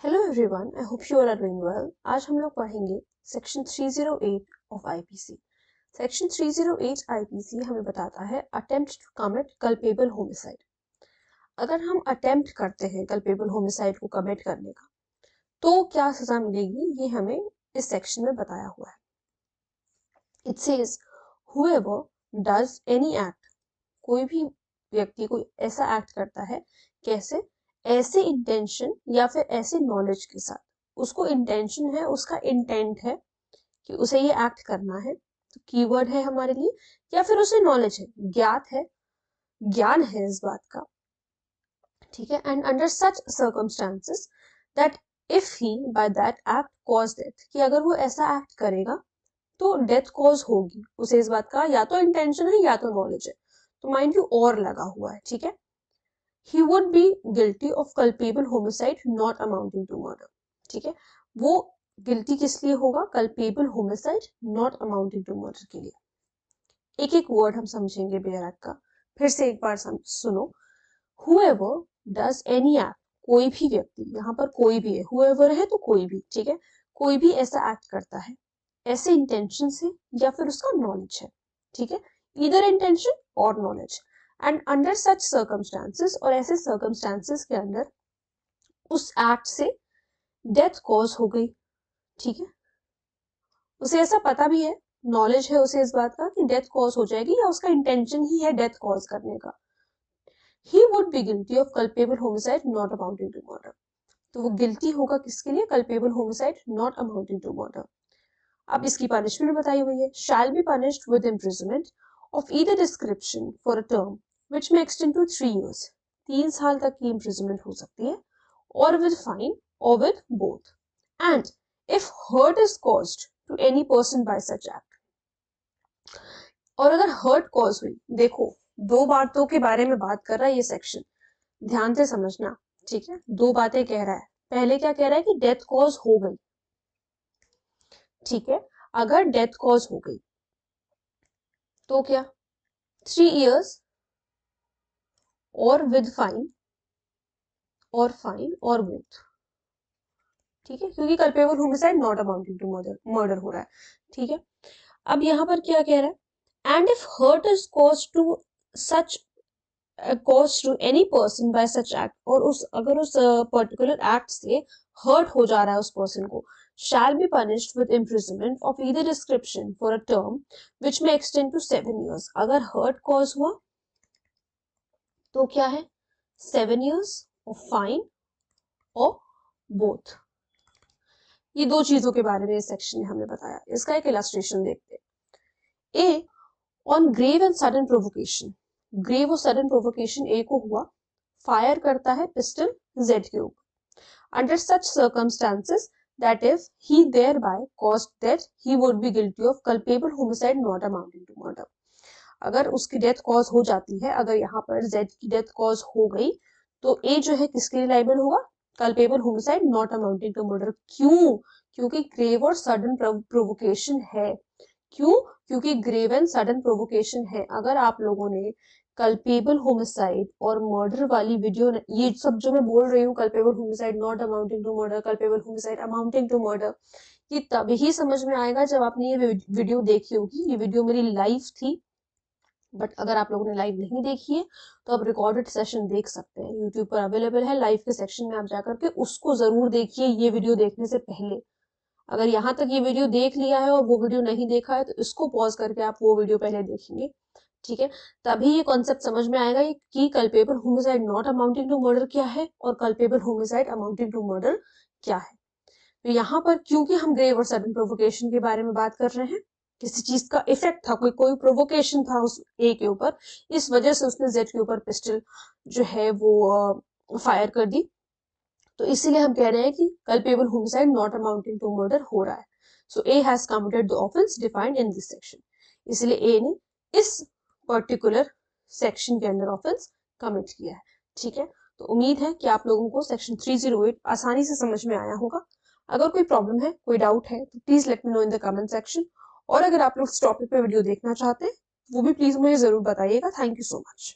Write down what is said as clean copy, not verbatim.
Hello everyone, I hope you all are doing well. आज हम लोग पढ़ेंगे section 308 of IPC. Section 308 IPC हमें बताता है attempt to commit culpable homicide. अगर हम अटेम्प्ट करते हैं कल्पेबल होमिसाइड को कमिट करने का तो क्या सजा मिलेगी, ये हमें इस सेक्शन में बताया हुआ है। It says whoever does any act, कोई भी व्यक्ति कोई ऐसा एक्ट करता है, कैसे, ऐसे इंटेंशन या फिर ऐसे नॉलेज के साथ, उसको इंटेंशन है, उसका इंटेंट है कि उसे ये एक्ट करना है, तो कीवर्ड है हमारे लिए, या फिर उसे नॉलेज है, ज्ञात है, ज्ञान है इस बात का, ठीक है। And under such circumstances that if he by that act cause death, कि अगर वो ऐसा एक्ट करेगा तो डेथ कॉज होगी, उसे इस बात का या तो इंटेंशन है या तो नॉलेज है, तो माइंड यू और लगा हुआ है, ठीक है। He would be guilty of culpable homicide not amounting to murder, ठीक है। वो गिल्टी किस लिए होगा? culpable homicide not amounting to murder के लिए। एक एक वर्ड हम समझेंगे बेयर एक्ट का, फिर से एक बार सुनो। whoever does any act, कोई भी व्यक्ति, यहाँ पर कोई भी है, whoever है तो कोई भी, ठीक है। कोई भी ऐसा एक्ट करता है, ऐसे इंटेंशन से या फिर उसका नॉलेज है, ठीक है, इधर इंटेंशन और knowledge. And under such circumstances, और ऐसे सर्कमस्टांसेस के अंदर उस एक्ट से डेथ कॉज हो गई, ठीक है, उसे ऐसा पता भी है, नॉलेज है उसे इस बात का कि डेथ कॉज हो जाएगी, या उसका इंटेंशन ही है डेथ कॉज करने का। He would be guilty of culpable homicide not amounting to murder, तो वो गिल्टी होगा किसके लिए? Culpable homicide not amounting to murder. अब इसकी पनिशमेंट बताई हुई है, shall be punished with imprisonment of either description for a term which may extend to 3 years, 3 साल तक की इम्प्रिजनमेंट हो सकती है, और विद फाइन और with both. And if hurt is caused to any person by such act, और अगर हर्ट कॉज हुई, देखो दो बातों के बारे में बात कर रहा है ये सेक्शन, ध्यान से समझना, ठीक है। दो बातें कह रहा है, पहले क्या कह रहा है कि डेथ कॉज हो गई, ठीक है, अगर डेथ कॉज हो गई तो क्या? 3 years और विद फाइन और बोथ, ठीक है, क्योंकि culpable homicide not amounting to murder हो रहा है, ठीक है। अब यहाँ पर क्या कह रहा है? And if hurt is cause to such cause to any person by such act, और उस अगर उस पर्टिकुलर एक्ट से हर्ट हो जा रहा है उस पर्सन को, shall be punished with imprisonment of either description for a term which may extend to 7 years। अगर हर्ट कॉज हुआ तो क्या है? 7 years और फाइन और बोथ। ये दो चीजों के बारे में इस सेक्शन में हमें बताया। इसका एक इलस्ट्रेशन देखते हैं। A on grave and sudden provocation, grave और सडन प्रोवोकेशन ए को हुआ, फायर करता है पिस्टल जेड के ऊपर। Under such circumstances that if he thereby caused death he would be guilty of culpable homicide not amounting to murder। अगर उसकी death cause हो जाती है, अगर यहाँ पर जेड की डेथ कॉज हो गई, तो ए जो है किसके लिए लाइबल होगा? Culpable homicide not amounting to murder. क्यों? क्योंकि ग्रेव और सडन प्रोवोकेशन है। क्यों? क्योंकि ग्रेव एंड सडन प्रोवोकेशन है। अगर आप लोगों ने कल्पेबल होमिसाइड और मर्डर वाली वीडियो, ये सब जो मैं बोल रही हूँ, culpable homicide not amounting to murder, culpable homicide amounting to murder, ये तभी समझ में आएगा जब आपने ये वीडियो देखी होगी। ये वीडियो मेरी लाइव थी, बट अगर आप लोगों ने लाइव नहीं देखी है तो आप रिकॉर्डेड सेशन देख सकते हैं, यूट्यूब पर अवेलेबल है। लाइव के सेक्शन में आप जाकर के उसको जरूर देखिए, ये वीडियो देखने से पहले। अगर यहाँ तक ये वीडियो देख लिया है और वो वीडियो नहीं देखा है तो इसको पॉज करके आप वो वीडियो पहले देखेंगे, ठीक है। तभी ये कॉन्सेप्ट समझ में आएगा कि culpable homicide not amounting to murder क्या है और culpable homicide amounting to murder क्या है। तो यहाँ पर क्योंकि हम ग्रेव और सडन प्रोवोकेशन के बारे में बात कर रहे हैं, किसी चीज का इफेक्ट था, कोई प्रोवोकेशन था उस ए के ऊपर, इस वजह से उसने जेड के ऊपर पिस्टल जो है वो फायर कर दी, तो इसीलिए हम कह रहे हैं कि culpable homicide not amounting to murder हो रहा है। So A has committed the offence defined in this section, इसलिए ए ने इस पर्टिकुलर सेक्शन के अंदर ऑफेंस कमिट किया है, ठीक है। तो उम्मीद है कि आप लोगों को सेक्शन 308 आसानी से समझ में आया होगा। अगर कोई प्रॉब्लम है, कोई डाउट है, तो please let me know in the comment section. और अगर आप लोग इस टॉपिक पे वीडियो देखना चाहते हैं वो भी प्लीज मुझे जरूर बताइएगा। Thank you so much.